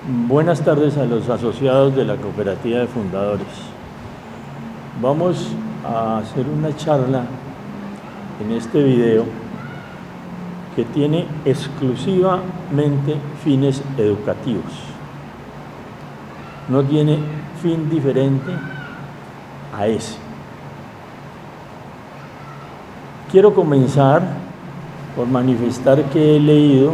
Buenas tardes a los asociados de la Cooperativa de Fundadores. Vamos a hacer una charla en este video que tiene exclusivamente fines educativos. No tiene fin diferente a ese. Quiero comenzar por manifestar que he leído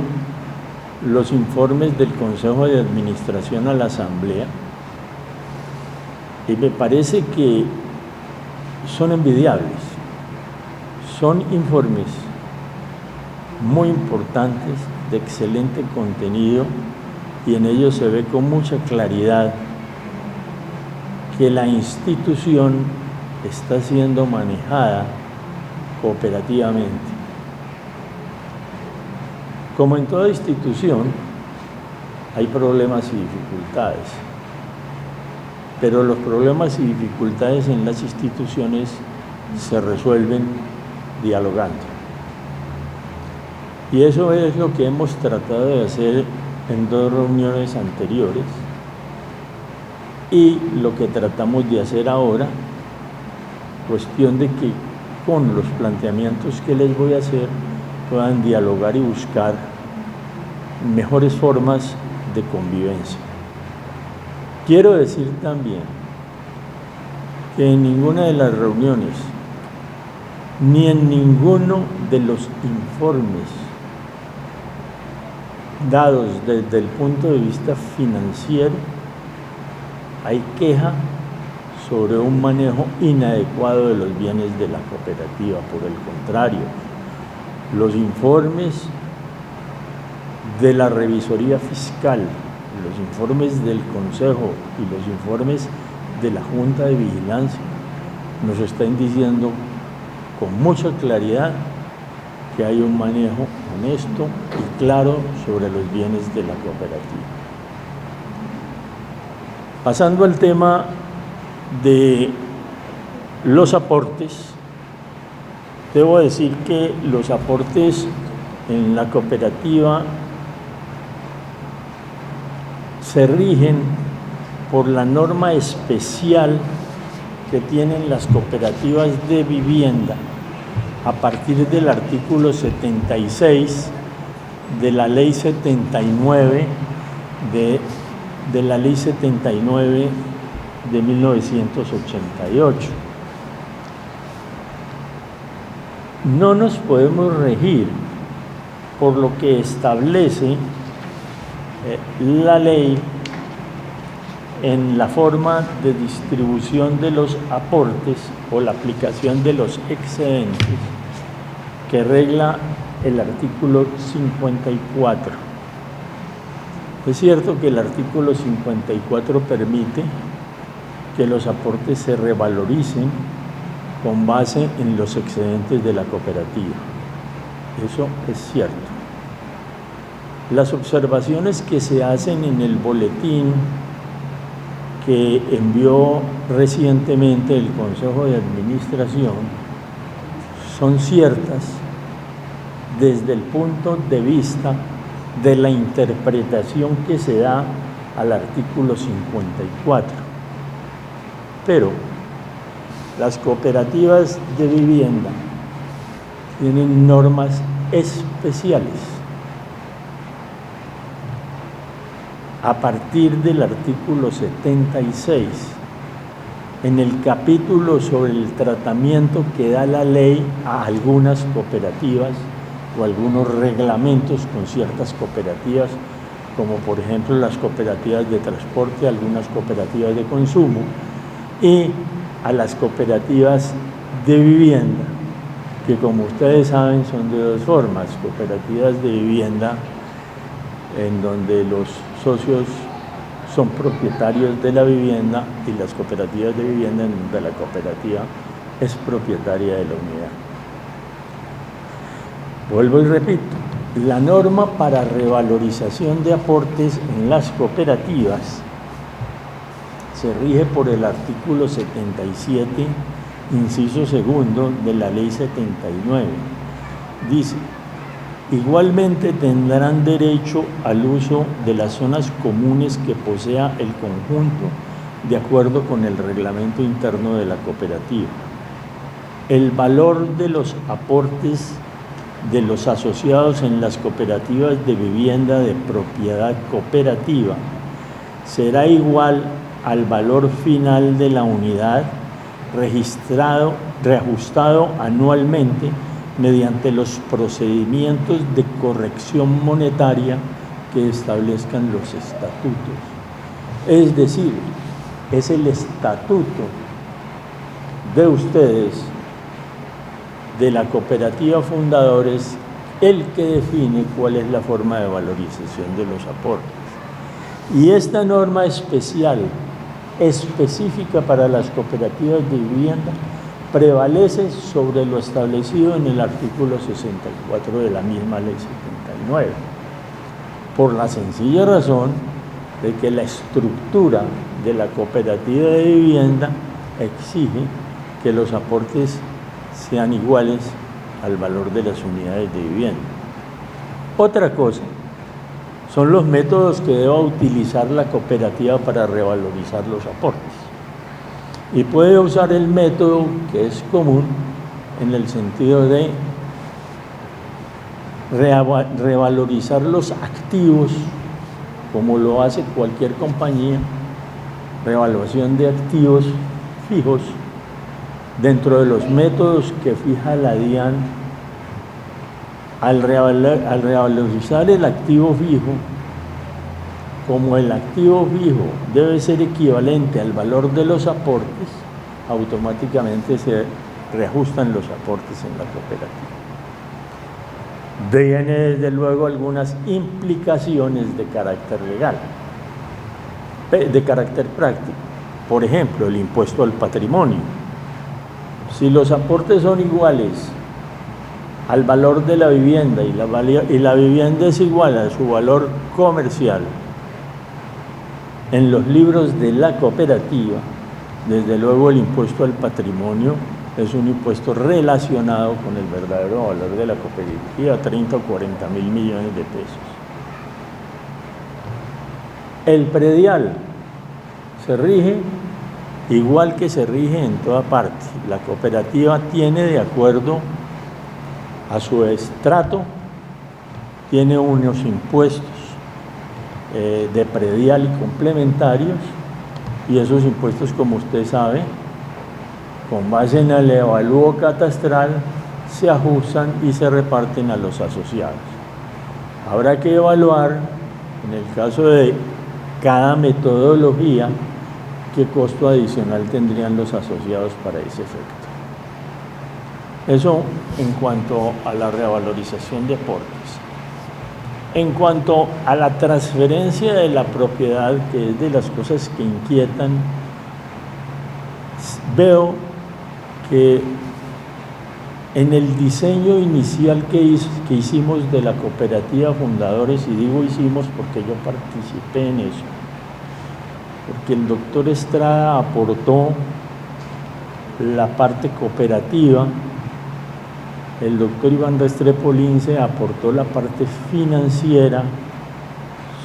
los informes del Consejo de Administración a la Asamblea y me parece que son envidiables. Son informes muy importantes, de excelente contenido, y en ellos se ve con mucha claridad que la institución está siendo manejada cooperativamente. Como en toda institución, hay problemas y dificultades, pero los problemas y dificultades en las instituciones se resuelven dialogando. Y eso es lo que hemos tratado de hacer en 2 reuniones anteriores y lo que tratamos de hacer ahora, cuestión de que con los planteamientos que les voy a hacer puedan dialogar y buscar mejores formas de convivencia. Quiero decir también que en ninguna de las reuniones, ni en ninguno de los informes dados desde el punto de vista financiero, hay queja sobre un manejo inadecuado de los bienes de la cooperativa. Por el contrario, los informes de la revisoría fiscal, los informes del Consejo y los informes de la Junta de Vigilancia nos están diciendo con mucha claridad que hay un manejo honesto y claro sobre los bienes de la cooperativa. Pasando al tema de los aportes, debo decir que los aportes en la cooperativa se rigen por la norma especial que tienen las cooperativas de vivienda a partir del artículo 76 de la Ley 79 de la Ley 79 de 1988. No nos podemos regir por lo que establece la ley en la forma de distribución de los aportes o la aplicación de los excedentes que regla el artículo 54. Es cierto que el artículo 54 permite que los aportes se revaloricen con base en los excedentes de la cooperativa. Eso es cierto. Las observaciones que se hacen en el boletín que envió recientemente el Consejo de Administración son ciertas desde el punto de vista de la interpretación que se da al artículo 54. Pero las cooperativas de vivienda tienen normas especiales. A partir del artículo 76, en el capítulo sobre el tratamiento que da la ley a algunas cooperativas o algunos reglamentos con ciertas cooperativas, como por ejemplo las cooperativas de transporte, algunas cooperativas de consumo, y a las cooperativas de vivienda, que como ustedes saben son de 2 formas: cooperativas de vivienda en donde los socios son propietarios de la vivienda y las cooperativas de vivienda en donde la cooperativa es propietaria de la unidad. Vuelvo y repito, la norma para revalorización de aportes en las cooperativas se rige por el artículo 77, inciso segundo de la Ley 79. Dice: Igualmente tendrán derecho al uso de las zonas comunes que posea el conjunto de acuerdo con el reglamento interno de la cooperativa. El valor de los aportes de los asociados en las cooperativas de vivienda de propiedad cooperativa será igual al valor final de la unidad reajustado anualmente mediante los procedimientos de corrección monetaria que establezcan los estatutos. Es decir, es el estatuto de ustedes, de la cooperativa Fundadores, el que define cuál es la forma de valorización de los aportes. Y esta norma especial, específica para las cooperativas de vivienda, prevalece sobre lo establecido en el artículo 64 de la misma Ley 79, por la sencilla razón de que la estructura de la cooperativa de vivienda exige que los aportes sean iguales al valor de las unidades de vivienda. Otra cosa son los métodos que deba utilizar la cooperativa para revalorizar los aportes. Y puede usar el método que es común en el sentido de revalorizar los activos, como lo hace cualquier compañía, revaluación de activos fijos, dentro de los métodos que fija la DIAN. Al revalorizar el activo fijo, como el activo fijo debe ser equivalente al valor de los aportes, automáticamente se reajustan los aportes en la cooperativa. Viene desde luego algunas implicaciones de carácter legal, de carácter práctico. Por ejemplo, el impuesto al patrimonio. Si los aportes son iguales al valor de la vivienda y la vivienda es igual a su valor comercial en los libros de la cooperativa, desde luego el impuesto al patrimonio es un impuesto relacionado con el verdadero valor de la cooperativa, 30 o 40 mil millones de pesos. El predial se rige igual que se rige en toda parte. La cooperativa tiene, de acuerdo a su estrato, tiene unos impuestos de predial y complementarios, y esos impuestos, como usted sabe, con base en el avalúo catastral, se ajustan y se reparten a los asociados. Habrá que evaluar, en el caso de cada metodología, qué costo adicional tendrían los asociados para ese efecto. Eso en cuanto a la revalorización de aportes. En cuanto a la transferencia de la propiedad, que es de las cosas que inquietan, veo que en el diseño inicial que hicimos de la cooperativa Fundadores, y digo hicimos porque yo participé en eso, porque el doctor Estrada aportó la parte cooperativa, el doctor Iván Restrepo Lince aportó la parte financiera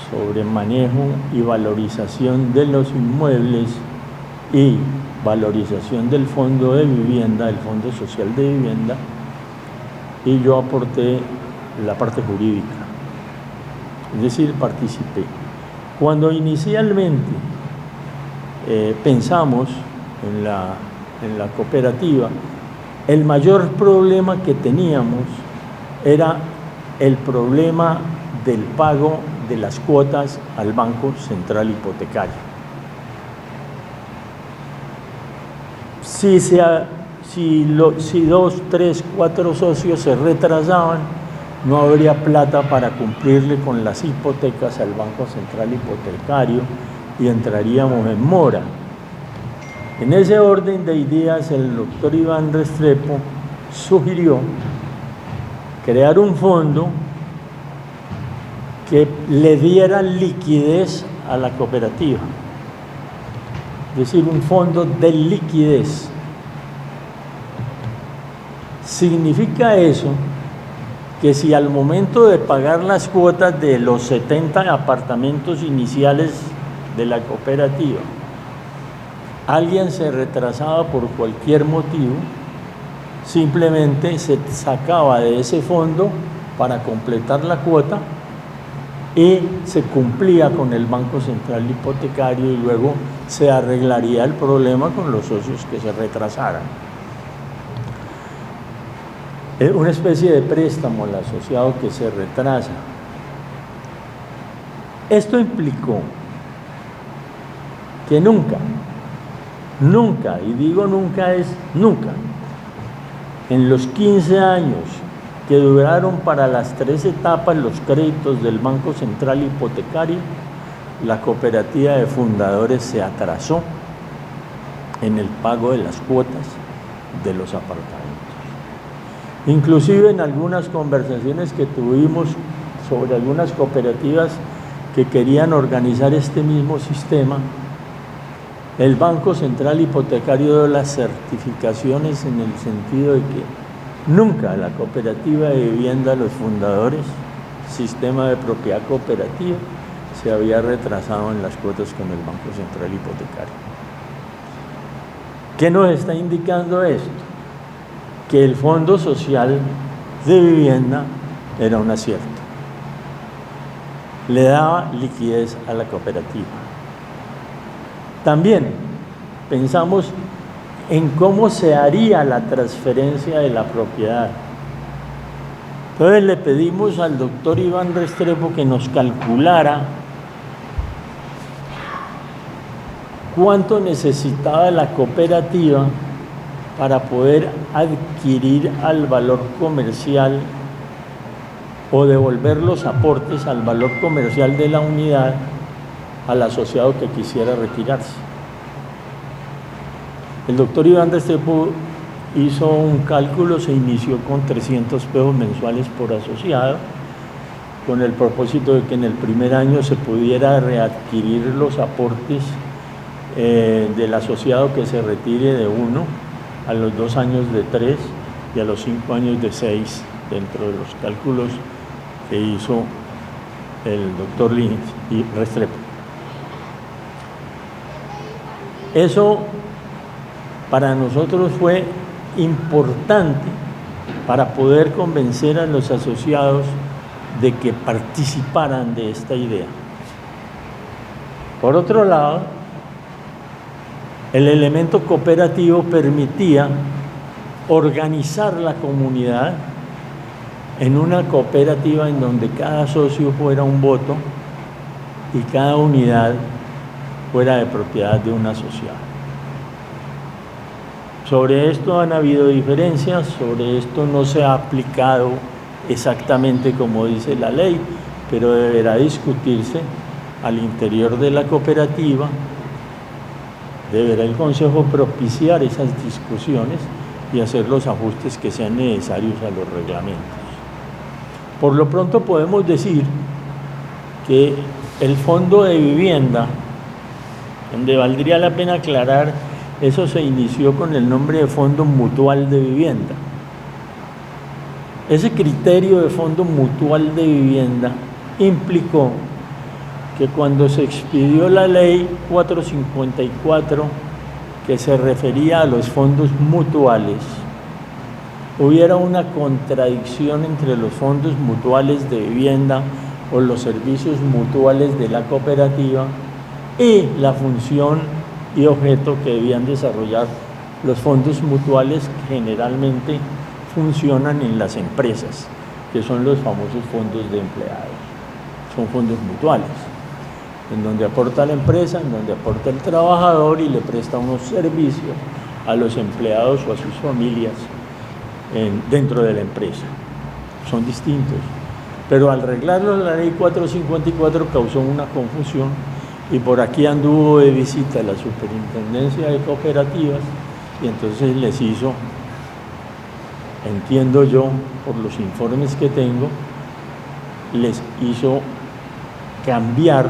sobre manejo y valorización de los inmuebles y valorización del fondo de vivienda, del Fondo Social de Vivienda, y yo aporté la parte jurídica, es decir, participé. Cuando inicialmente pensamos en la cooperativa, el mayor problema que teníamos era el problema del pago de las cuotas al Banco Central Hipotecario. Si 2, 3, 4 socios se retrasaban, no habría plata para cumplirle con las hipotecas al Banco Central Hipotecario y entraríamos en mora. En ese orden de ideas, el doctor Iván Restrepo sugirió crear un fondo que le diera liquidez a la cooperativa, es decir, un fondo de liquidez. Significa eso que si al momento de pagar las cuotas de los 70 apartamentos iniciales de la cooperativa, alguien se retrasaba por cualquier motivo, simplemente se sacaba de ese fondo para completar la cuota y se cumplía con el Banco Central Hipotecario y luego se arreglaría el problema con los socios que se retrasaran. Es una especie de préstamo al asociado que se retrasa. Esto implicó que nunca, y digo nunca es nunca, en los 15 años que duraron para las 3 etapas los créditos del Banco Central Hipotecario, la cooperativa de fundadores se atrasó en el pago de las cuotas de los apartamentos. Inclusive en algunas conversaciones que tuvimos sobre algunas cooperativas que querían organizar este mismo sistema, el Banco Central Hipotecario dio las certificaciones en el sentido de que nunca la cooperativa de vivienda, los fundadores, sistema de propiedad cooperativa, se había retrasado en las cuotas con el Banco Central Hipotecario. ¿Qué nos está indicando esto? Que el Fondo Social de Vivienda era un acierto. Le daba liquidez a la cooperativa. También pensamos en cómo se haría la transferencia de la propiedad. Entonces le pedimos al doctor Iván Restrepo que nos calculara cuánto necesitaba la cooperativa para poder adquirir al valor comercial o devolver los aportes al valor comercial de la unidad al asociado que quisiera retirarse. El doctor Iván Restrepo hizo un cálculo, se inició con 300 pesos mensuales por asociado, con el propósito de que en el primer año se pudiera readquirir los aportes del asociado que se retire de 1, a los 2 años de 3 y a los 5 años de 6, dentro de los cálculos que hizo el doctor Lins y Restrepo. Eso para nosotros fue importante para poder convencer a los asociados de que participaran de esta idea. Por otro lado, el elemento cooperativo permitía organizar la comunidad en una cooperativa en donde cada socio fuera un voto y cada unidad fuera de propiedad de un asociado. Sobre esto han habido diferencias, sobre esto no se ha aplicado exactamente como dice la ley, pero deberá discutirse al interior de la cooperativa. Deberá el Consejo propiciar esas discusiones y hacer los ajustes que sean necesarios a los reglamentos. Por lo pronto podemos decir que el Fondo de Vivienda, donde valdría la pena aclarar, eso se inició con el nombre de Fondo Mutual de Vivienda. Ese criterio de Fondo Mutual de Vivienda implicó que cuando se expidió la ley 454, que se refería a los fondos mutuales, hubiera una contradicción entre los fondos mutuales de vivienda o los servicios mutuales de la cooperativa y la función y objeto que debían desarrollar los fondos mutuales, que generalmente funcionan en las empresas, que son los famosos fondos de empleados. Son fondos mutuales, en donde aporta la empresa, en donde aporta el trabajador y le presta unos servicios a los empleados o a sus familias dentro de la empresa. Son distintos, pero al arreglarlo la ley 454 causó una confusión y por aquí anduvo de visita la Superintendencia de Cooperativas y entonces les hizo, entiendo yo por los informes que tengo, les hizo cambiar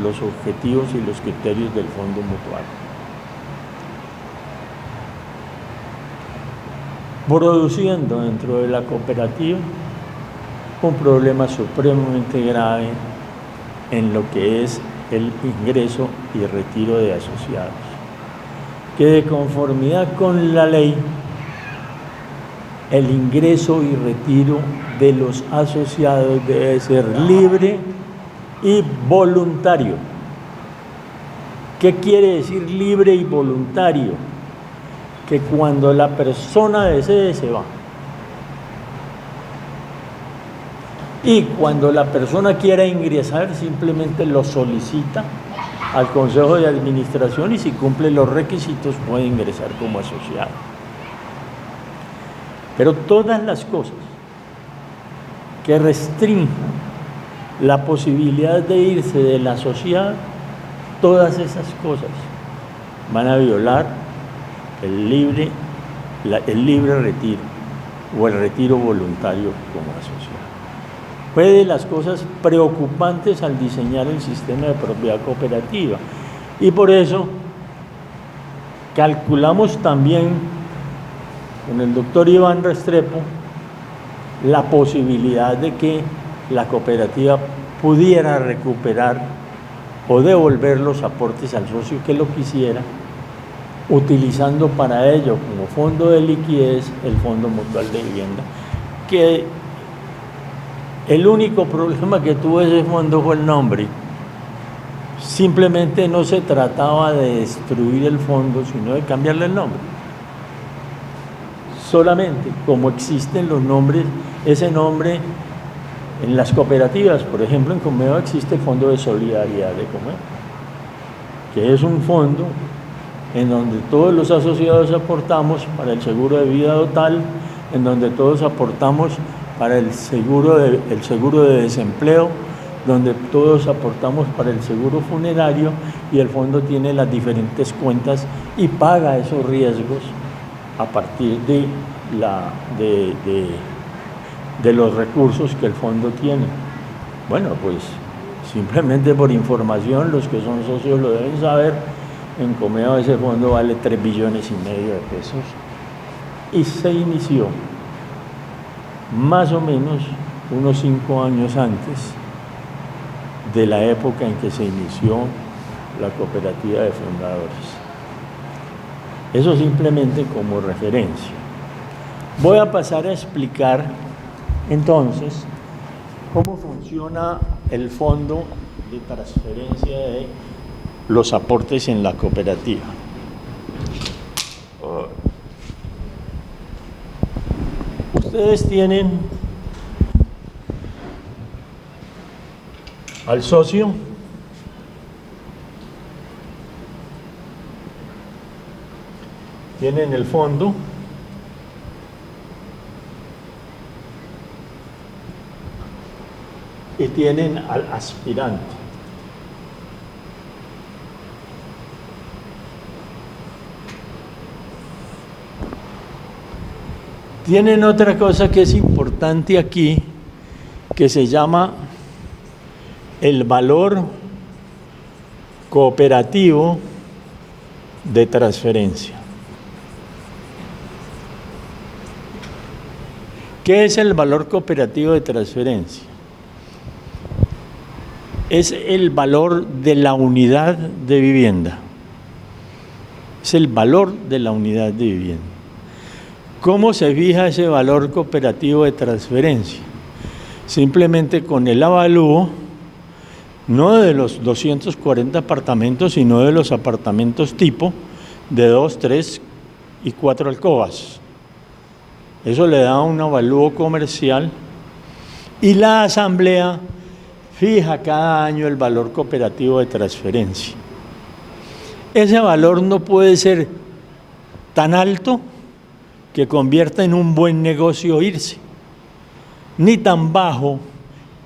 los objetivos y los criterios del Fondo Mutual. Produciendo dentro de la cooperativa un problema supremamente grave en lo que es el ingreso y retiro de asociados, que de conformidad con la ley, el ingreso y retiro de los asociados debe ser libre y voluntario. ¿Qué quiere decir libre y voluntario? Que cuando la persona desee se va. Y cuando la persona quiera ingresar, simplemente lo solicita al Consejo de Administración y si cumple los requisitos puede ingresar como asociado. Pero todas las cosas que restrinjan la posibilidad de irse de la sociedad, todas esas cosas van a violar el libre retiro o el retiro voluntario como asociado. Fue de las cosas preocupantes al diseñar el sistema de propiedad cooperativa. Y por eso calculamos también con el doctor Iván Restrepo la posibilidad de que la cooperativa pudiera recuperar o devolver los aportes al socio que lo quisiera, utilizando para ello como fondo de liquidez el Fondo Mutual de Vivienda, que el único problema que tuvo ese fondo fue el nombre. Simplemente no se trataba de destruir el fondo, sino de cambiarle el nombre. Solamente, como existen los nombres, ese nombre en las cooperativas, por ejemplo, en Comeo existe el Fondo de Solidaridad de Comeo, que es un fondo en donde todos los asociados aportamos para el seguro de vida total, en donde todos aportamos para el seguro de desempleo, donde todos aportamos para el seguro funerario y el fondo tiene las diferentes cuentas y paga esos riesgos a partir de los recursos que el fondo tiene. Bueno, pues simplemente por información, los que son socios lo deben saber, en Comeo ese fondo vale 3,5 billones de pesos y se inició más o menos unos 5 años antes de la época en que se inició la cooperativa de fundadores. Eso simplemente como referencia. Voy a pasar a explicar entonces cómo funciona el fondo de transferencia de los aportes en la cooperativa. Ustedes tienen al socio tienen el fondo y tienen al aspirante. Tienen otra cosa que es importante aquí, que se llama el valor cooperativo de transferencia. ¿Qué es el valor cooperativo de transferencia? Es el valor de la unidad de vivienda. Es el valor de la unidad de vivienda. ¿Cómo se fija ese valor cooperativo de transferencia? Simplemente con el avalúo, no de los 240 apartamentos, sino de los apartamentos tipo de 2, 3 y 4 alcobas. Eso le da un avalúo comercial y la asamblea fija cada año el valor cooperativo de transferencia. Ese valor no puede ser tan alto que convierta en un buen negocio irse, ni tan bajo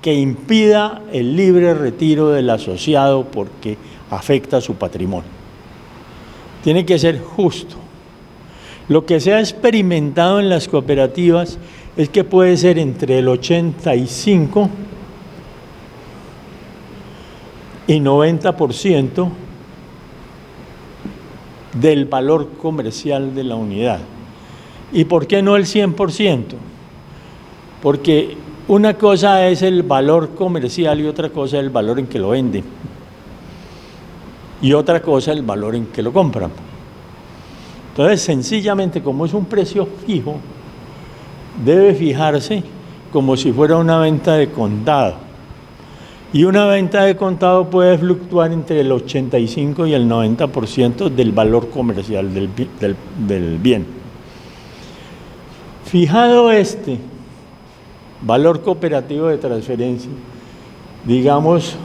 que impida el libre retiro del asociado porque afecta su patrimonio. Tiene que ser justo. Lo que se ha experimentado en las cooperativas es que puede ser entre el 85 y 90% del valor comercial de la unidad. ¿Y por qué no el 100%? Porque Una cosa es el valor comercial y otra cosa es el valor en que lo venden. Y otra cosa el valor en que lo compran. Entonces, sencillamente, como es un precio fijo, debe fijarse como si fuera una venta de contado. Y una venta de contado puede fluctuar entre el 85 y el 90% del valor comercial del bien. Fijado este valor cooperativo de transferencia, digamos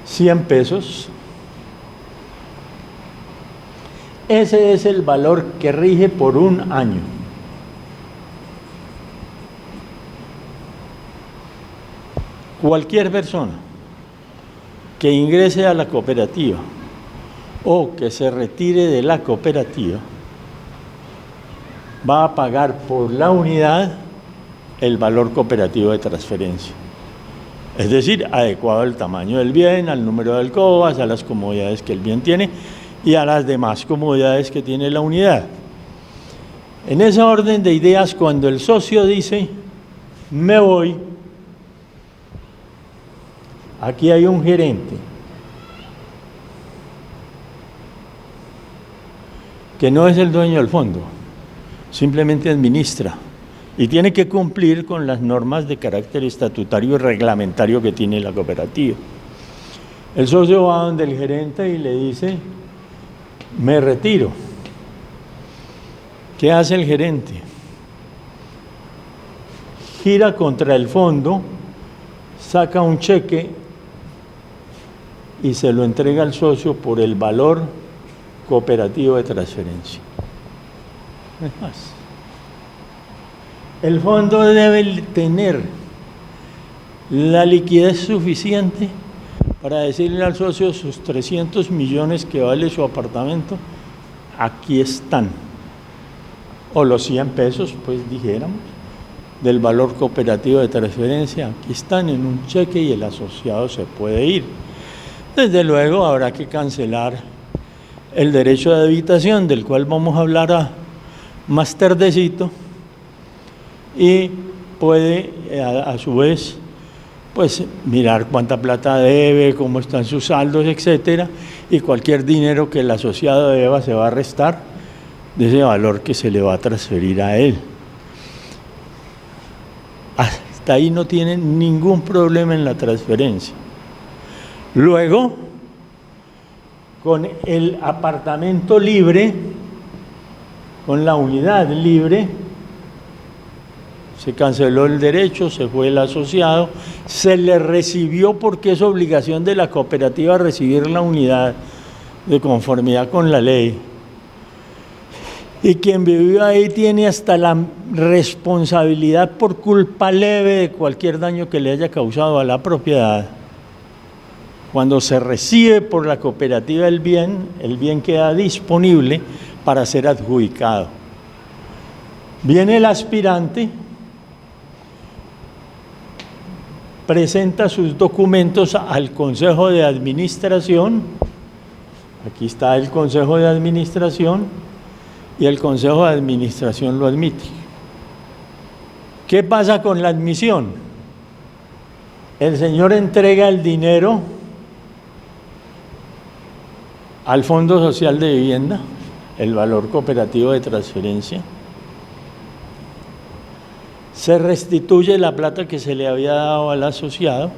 100 pesos, ese es el valor que rige por un año. Cualquier persona que ingrese a la cooperativa o que se retire de la cooperativa va a pagar por la unidad el valor cooperativo de transferencia. Es decir, adecuado al tamaño del bien, al número de alcobas, a las comodidades que el bien tiene y a las demás comodidades que tiene la unidad. En esa orden de ideas, cuando el socio dice, me voy, aquí hay un gerente que no es el dueño del fondo, simplemente administra y tiene que cumplir con las normas de carácter estatutario y reglamentario que tiene la cooperativa. El socio va donde el gerente y le dice, me retiro. ¿Qué hace el gerente? Gira contra el fondo, saca un cheque y se lo entrega al socio por el valor cooperativo de transferencia. No es más. El fondo debe tener la liquidez suficiente para decirle al socio sus 300 millones que vale su apartamento, aquí están. O los 100 pesos, pues dijéramos, del valor cooperativo de transferencia, aquí están en un cheque y el asociado se puede ir. Desde luego habrá que cancelar el derecho de habitación, del cual vamos a hablar más tardecito, y puede a su vez pues mirar cuánta plata debe, cómo están sus saldos, etcétera, y cualquier dinero que el asociado deba se va a restar de ese valor que se le va a transferir a él. Hasta ahí no tienen ningún problema en la transferencia. Luego, con el apartamento libre, con la unidad libre, se canceló el derecho, se fue el asociado, se le recibió porque es obligación de la cooperativa recibir la unidad de conformidad con la ley. Y quien vivió ahí tiene hasta la responsabilidad por culpa leve de cualquier daño que le haya causado a la propiedad. Cuando se recibe por la cooperativa el bien queda disponible para ser adjudicado. Viene el aspirante, presenta sus documentos al Consejo de Administración, aquí está el Consejo de Administración, y el Consejo de Administración lo admite. ¿Qué pasa con la admisión? El señor entrega el dinero al Fondo Social de Vivienda, el valor cooperativo de transferencia, se restituye la plata que se le había dado al asociado,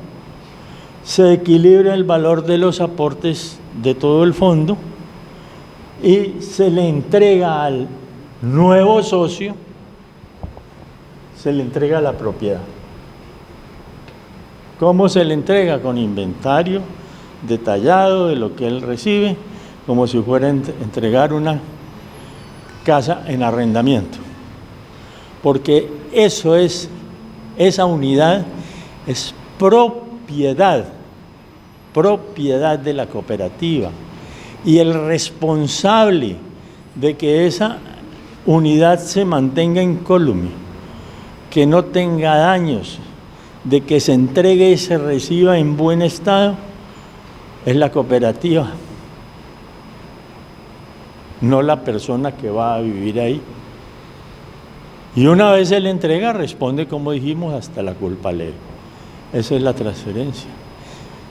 se equilibra el valor de los aportes de todo el fondo y se le entrega al nuevo socio, se le entrega la propiedad. ¿Cómo se le entrega? Con inventario detallado de lo que él recibe, como si fuera a entregar una casa en arrendamiento. Porque esa unidad es propiedad de la cooperativa. Y el responsable de que esa unidad se mantenga incólume, que no tenga daños, de que se entregue y se reciba en buen estado, es la cooperativa, no la persona que va a vivir ahí. Y una vez él entrega, responde, como dijimos, hasta la culpa leve. Esa es la transferencia.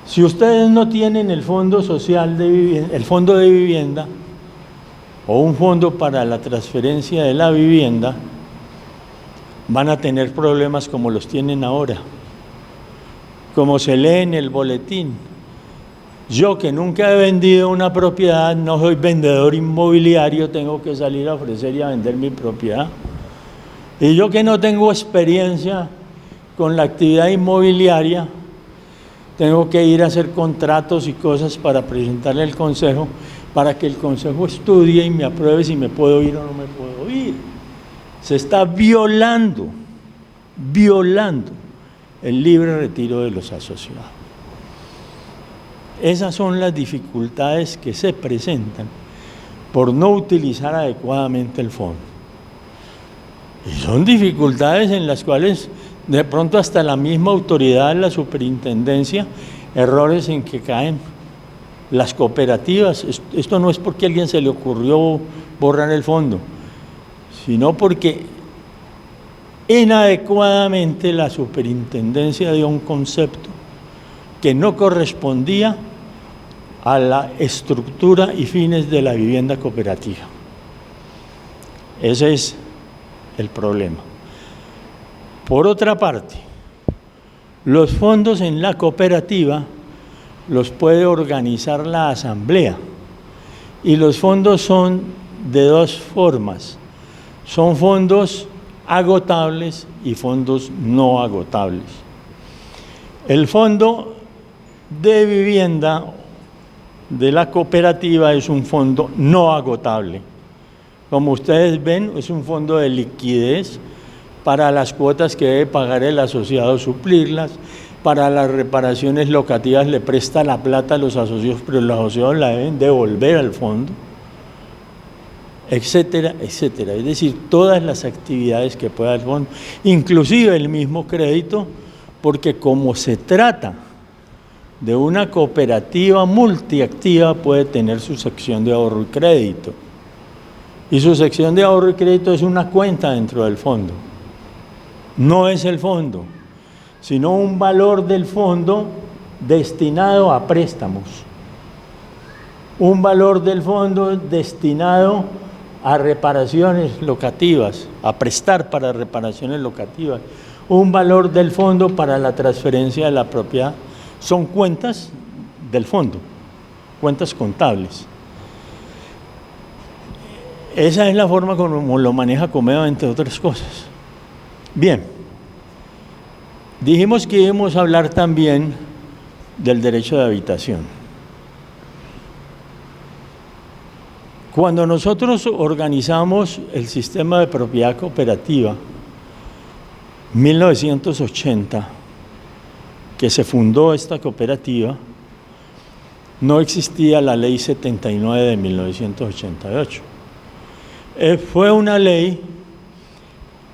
Si ustedes no tienen el fondo social de vivienda, el fondo de vivienda, o un fondo para la transferencia de la vivienda, van a tener problemas como los tienen ahora. Como se lee en el boletín, yo que nunca he vendido una propiedad, no soy vendedor inmobiliario, tengo que salir a ofrecer y a vender mi propiedad. Y yo que no tengo experiencia con la actividad inmobiliaria, tengo que ir a hacer contratos y cosas para presentarle al consejo, para que el consejo estudie y me apruebe si me puedo ir o no me puedo ir. Se está violando el libre retiro de los asociados. Esas son las dificultades que se presentan por no utilizar adecuadamente el fondo. Y son dificultades en las cuales de pronto hasta la misma autoridad, la superintendencia, errores en que caen las cooperativas. Esto no es porque a alguien se le ocurrió borrar el fondo, sino porque inadecuadamente la superintendencia dio un concepto que no correspondía a la estructura y fines de la vivienda cooperativa. Ese es el problema. Por otra parte, los fondos en la cooperativa los puede organizar la asamblea y los fondos son de dos formas. Son fondos agotables y fondos no agotables. El fondo de vivienda de la cooperativa es un fondo no agotable. Como ustedes ven, es un fondo de liquidez para las cuotas que debe pagar el asociado, suplirlas. Para las reparaciones locativas le presta la plata a los asociados, pero los asociados la deben devolver al fondo, etcétera, etcétera. Es decir, todas las actividades que pueda el fondo, inclusive el mismo crédito, porque como se trata de una cooperativa multiactiva, puede tener su sección de ahorro y crédito. Y su sección de ahorro y crédito es una cuenta dentro del fondo. No es el fondo, sino un valor del fondo destinado a préstamos. Un valor del fondo destinado a reparaciones locativas, a prestar para reparaciones locativas. Un valor del fondo para la transferencia de la propiedad. Son cuentas del fondo, cuentas contables. Esa es la forma como lo maneja Comeva, entre otras cosas. Bien, dijimos que íbamos a hablar también del derecho de habitación. Cuando nosotros organizamos el sistema de propiedad cooperativa, 1980, que se fundó esta cooperativa, no existía la Ley 79 de 1988. Fue una ley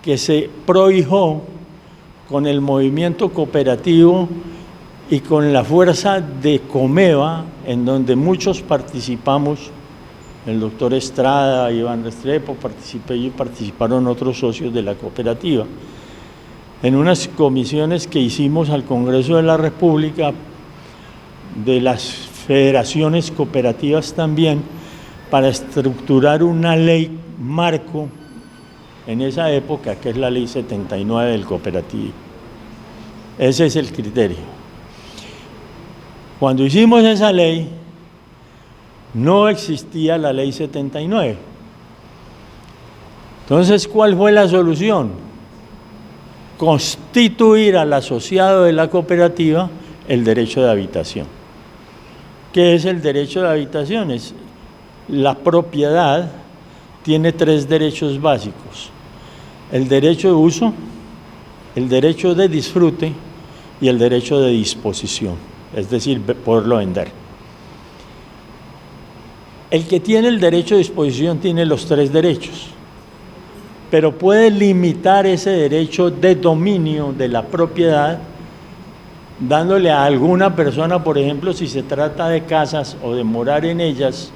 que se prohijó con el movimiento cooperativo y con la fuerza de Comeva, en donde muchos participamos, el doctor Estrada, Iván Restrepo, participé y participaron otros socios de la cooperativa, en unas comisiones que hicimos al Congreso de la República, de las federaciones cooperativas también, para estructurar una ley marco en esa época, que es la Ley 79 del cooperativismo. Ese es el criterio. Cuando hicimos esa ley, no existía la Ley 79. Entonces, ¿cuál fue la solución? Constituir al asociado de la cooperativa el derecho de habitación. ¿Qué es el derecho de habitación? Es la propiedad tiene tres derechos básicos: el derecho de uso, el derecho de disfrute y el derecho de disposición, es decir, poderlo vender. El que tiene el derecho de disposición tiene los tres derechos, pero puede limitar ese derecho de dominio de la propiedad dándole a alguna persona, por ejemplo, si se trata de casas o de morar en ellas,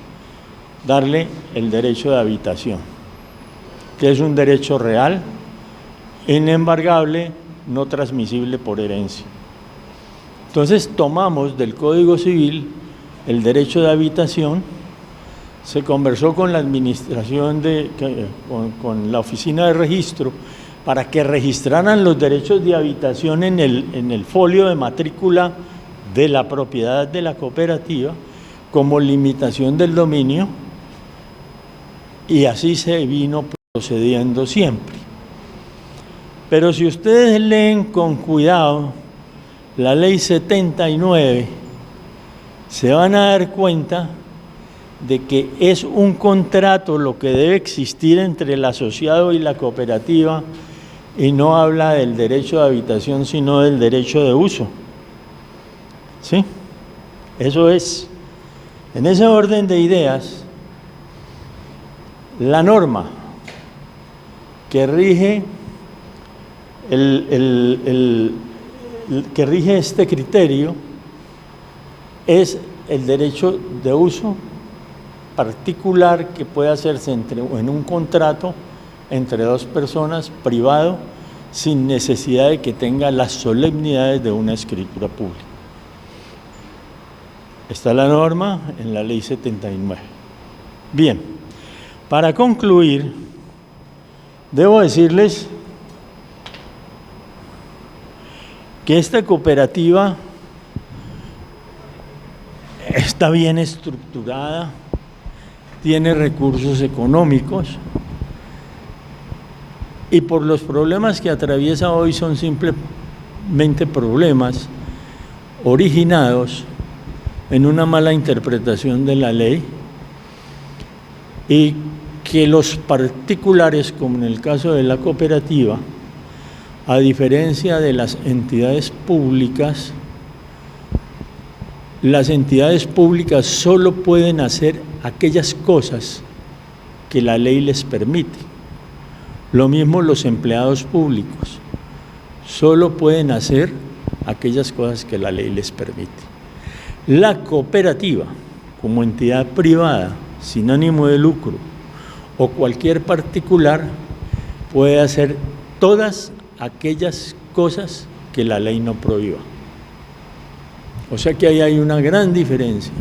darle el derecho de habitación, que es un derecho real, inembargable, no transmisible por herencia. Entonces tomamos del Código Civil el derecho de habitación, se conversó con la administración, con la oficina de registro, para que registraran los derechos de habitación en el folio de matrícula de la propiedad de la cooperativa como limitación del dominio, y así se vino procediendo siempre. Pero si ustedes leen con cuidado la Ley 79, se van a dar cuenta de que es un contrato lo que debe existir entre el asociado y la cooperativa, y no habla del derecho de habitación, sino del derecho de uso. ¿Sí? Eso es. En ese orden de ideas, la norma que rige que rige este criterio es el derecho de uso particular que puede hacerse en un contrato entre dos personas, privado, sin necesidad de que tenga las solemnidades de una escritura pública. Está la norma en la Ley 79. Bien, para concluir, debo decirles que esta cooperativa está bien estructurada, tiene recursos económicos, y por los problemas que atraviesa hoy son simplemente problemas originados en una mala interpretación de la ley, y que los particulares, como en el caso de la cooperativa, a diferencia de las entidades públicas solo pueden hacer aquellas cosas que la ley les permite. Lo mismo los empleados públicos, solo pueden hacer aquellas cosas que la ley les permite. La cooperativa, como entidad privada, sin ánimo de lucro, o cualquier particular, puede hacer todas aquellas cosas que la ley no prohíba. O sea que ahí hay una gran diferencia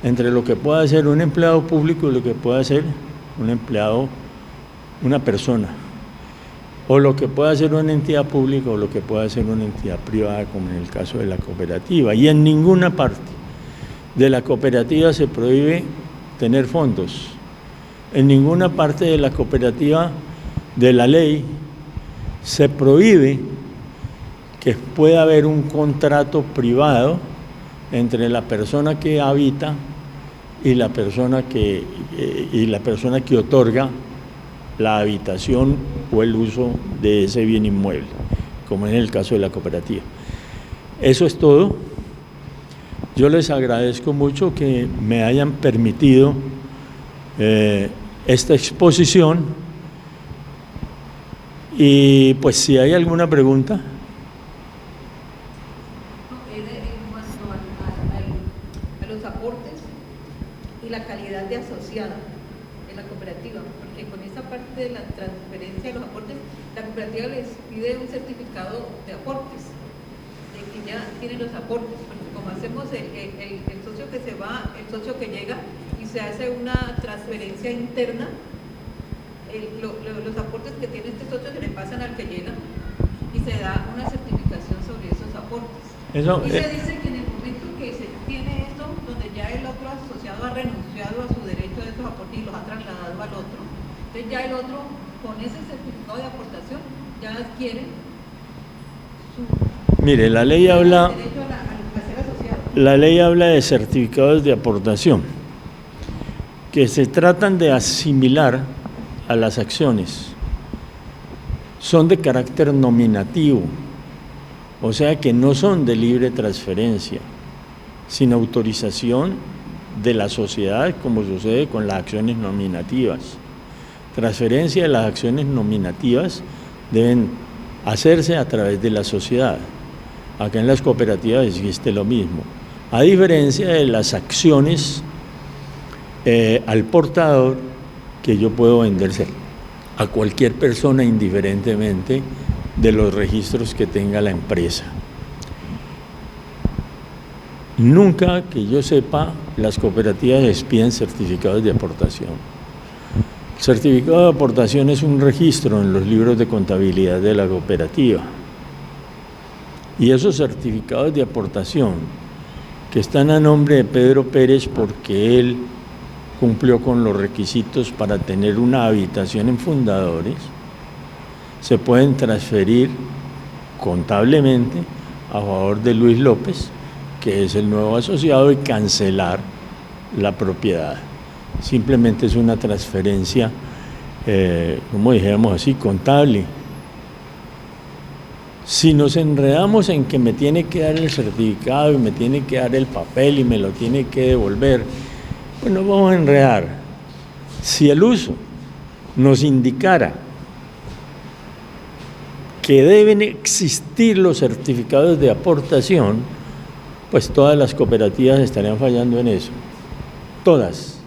entre lo que puede hacer un empleado público y lo que puede hacer un empleado, una persona, o lo que puede hacer una entidad pública o lo que puede hacer una entidad privada, como en el caso de la cooperativa. Y en ninguna parte de la cooperativa se prohíbe tener fondos. En ninguna parte de la cooperativa, de la ley, se prohíbe que pueda haber un contrato privado entre la persona que habita y la persona que otorga la habitación o el uso de ese bien inmueble, como en el caso de la cooperativa. Eso es todo. Yo les agradezco mucho que me hayan permitido esta exposición, y pues si hay alguna pregunta. A los aportes y la calidad de asociada en la cooperativa, porque con esa parte de la transferencia de los aportes, la cooperativa les pide un certificado de aportes, de que ya tienen los aportes, porque como hacemos el socio que se va, el socio que llega y se hace una transferencia interna, los aportes que tiene este socio se le pasan al que llega y se da una certificación sobre esos aportes. Y se dice que en el momento que se tiene esto, donde ya el otro asociado ha renunciado a su derecho de esos aportes y los ha trasladado al otro, entonces ya el otro, con ese certificado de aportación, ya adquiere su... Mire, la ley habla de certificados de aportación que se tratan de asimilar a las acciones. Son de carácter nominativo, o sea que no son de libre transferencia, sin autorización de la sociedad, como sucede con las acciones nominativas. Transferencia de las acciones nominativas deben hacerse a través de la sociedad. Acá en las cooperativas existe lo mismo, a diferencia de las acciones al portador, que yo puedo venderse a cualquier persona indiferentemente de los registros que tenga la empresa. Nunca, que yo sepa, las cooperativas expiden certificados de aportación. El certificado de aportación es un registro en los libros de contabilidad de la cooperativa. Y esos certificados de aportación, que están a nombre de Pedro Pérez porque él cumplió con los requisitos para tener una habitación en Fundadores, se pueden transferir contablemente a favor de Luis López, que es el nuevo asociado, y cancelar la propiedad. Simplemente es una transferencia, como dijéramos así, contable. Si nos enredamos en que me tiene que dar el certificado y me tiene que dar el papel y me lo tiene que devolver, pues nos vamos a enredar. Si el uso nos indicara que deben existir los certificados de aportación, pues todas las cooperativas estarían fallando en eso. Todas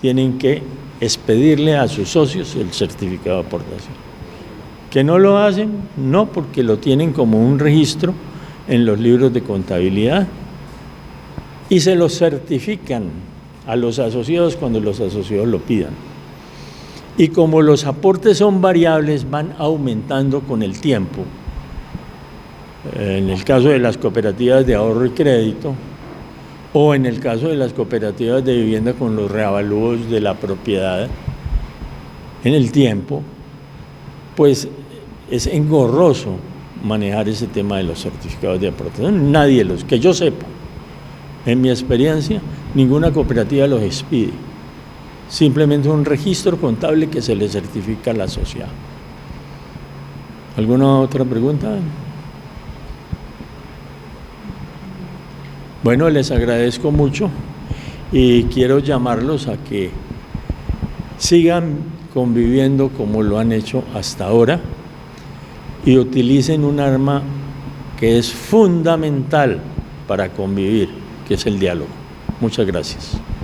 tienen que expedirle a sus socios el certificado de aportación. ¿Que no lo hacen? No, porque lo tienen como un registro en los libros de contabilidad y se lo certifican a los asociados cuando los asociados lo pidan. Y como los aportes son variables, van aumentando con el tiempo. En el caso de las cooperativas de ahorro y crédito, o en el caso de las cooperativas de vivienda con los reavalúos de la propiedad en el tiempo, pues es engorroso manejar ese tema de los certificados de aportación. Nadie los, que yo sepa, en mi experiencia, ninguna cooperativa los expide. Simplemente un registro contable que se le certifica al asociado. ¿Alguna otra pregunta? Bueno, les agradezco mucho y quiero llamarlos a que sigan conviviendo como lo han hecho hasta ahora y utilicen un arma que es fundamental para convivir, que es el diálogo. Muchas gracias.